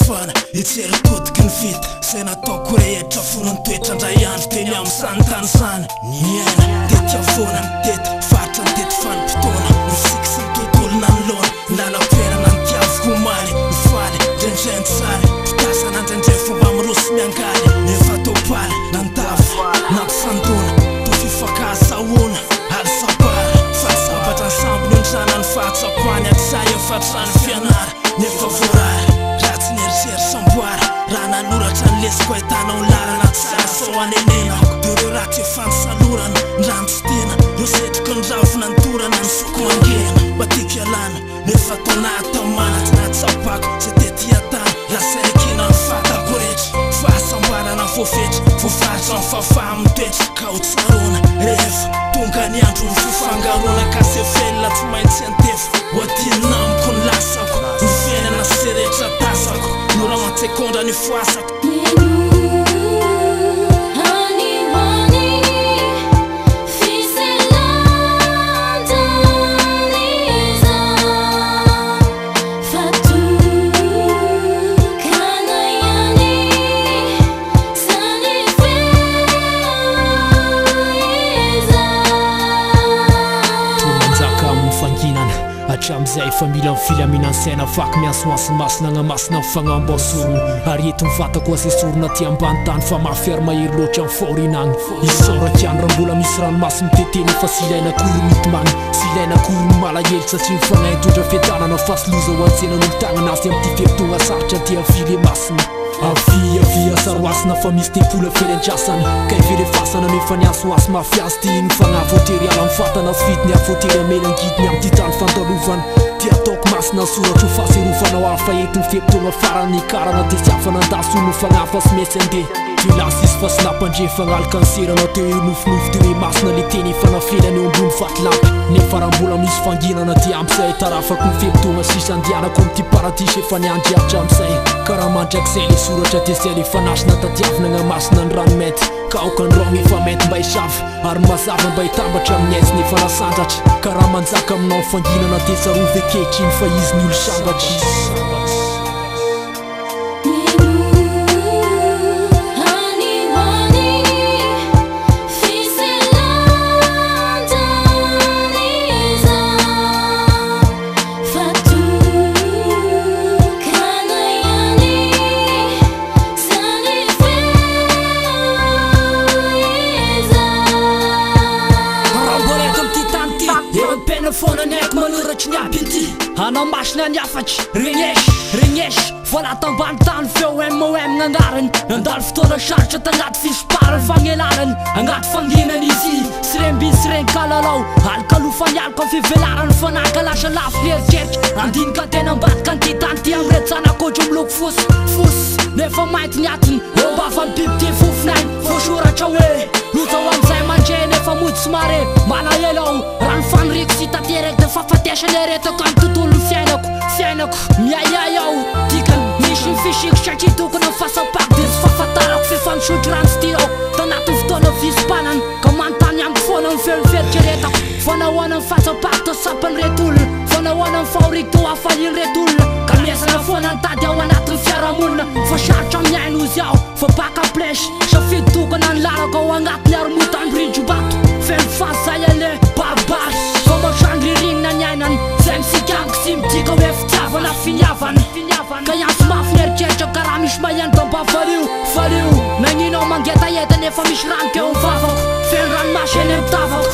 fana itsery kotiky ny vita zay nataoko rehetra fony ny toetrandray andro teny amin'ny sanytany sana niaina tety avona mitety faritra ny tety fanim-potoana misikisy ny tontolona ny lona lala-toerana ny tiavoko maly mifaly ndrendray ny tsara fitasana ndrendray fomba mirosy miangaly efa topaly nandafy nampisandona tofifakasaona ary sabara fasabatra ny sambony ondrana ny fahatsapany atsay efatrany fianara nefa voarary ratsy nyerisery samboara raha nanoratra ny lesiko ahitanao lalana tsara sao anenenako de reo ratsy efa nysalorana ny rano tsy tena reo setriky ny ravina ny torana ny soko mangena matiky ialana nefa taonahataomana tsy natsapako zay tety atana lasaikina ny fatako rehetra fahasambarana voafetra voafaritra ny fahafaha mitoetra ka ho tsarona rehefa tonga ny andro ny fifangarona ka se velona tsy maintsy antefo hoadinina amiko ny lasako ny fiainana sy rehetra tasako nora matsekondra ny foasako Hatramizay fa mila mifilamina saina vaky miansoanso masina agnamasina mifagnaombasorona ary eto mivatako asesorona ty ambany tany fa mafiary mahery loatra amin'ny faorinagny isaorakiany raha mbola misy ranomasy miteteny fa sy ilaina kory mitomagny sy ilaina kory malahelo satria mifanay tondra fiadanana fasiloza ho antsenan'olo tagnana azy amin'ty fepitogna saratra ty avily masina avia saroasina fa misy tempola ferendrasana ka ivele fasana nefa ny asoasy mafiazy ty iny fagnafotery ala mifatana sy vitiny afotery amelangidiny amin'ny ty tany fandalovana ty ataoko masina soratra ho faserofanao hafa ety mifepitogna farany karana ty sy hafa nandaso no fagnafa sy mesy andeha violence izy fa sy nampandrefagna alkanseranao teo nofinofy teo hoe masina le teny efa nafelany eo ambony vatolampy nefa raha mbola misy fanginana ty amizay tarafako mifepitogna sisa andianako amty paradisy efa niandriavitra amizay karaha mandrakizay le soratra ty zay le fanasina tadiavina agnamasina ny ranomety ka okandrogna efa mety mba hisavy ary mazava mba hitambatra amin'ny aizy nefa nasandratra karaha manjaka aminao fanginana ty sarove kehitriny fa izy ny olo sambatry Fona nek manoratra ny abinty anao masina ny afatry regnesh vola tambany tany feo MOM gn'angarany nandalo fotoana saritra tagnaty fisiparany fagnelarany agnaty fanginany izy sy rembiny sy renkalalao alkalofany alko amin'ny fivelarany fanaka lasa lafo nieritreritry andinika tena ambadika anty tany ty amretsanakotry miloko fosy nefa mainty niatiny omba fa mibiby ty fofinainy voasoratra hoe lotao amizay mandre nefa mody sy mare malahelo aho raha ny faniriko sy tateraka de fafatesany aretako amin'ny tontolo fiainako miayay aho dikany misy mifisiko satria tokony mifasapako de sy fahafantarako fefa misotro rano sy tirako tanaty fotoana visy-panany ka manontany amiko foana miferoferitreretako fanahoana mifatsapako to sapany retolona fanahoana mifahoriko to hafahiny retolona ka mesana foana nitady ao anatin'ny fiarahamonina fa sarotra amin'ny ainy ozy aho fa baka plesy safidy tokana ny lalako ao agnatiny aromotany rindro-bato feno fazay ale babary fa matrandry ririnina ny ainany zay misikamiko sy midika hoe fitiavana finiavana ka iantso mafy nieritreritra karaha misy maheno damba valio nagnino mangetaeta nefa misy ranoko eo mivavako feno ranomasy eny amin'ny tavako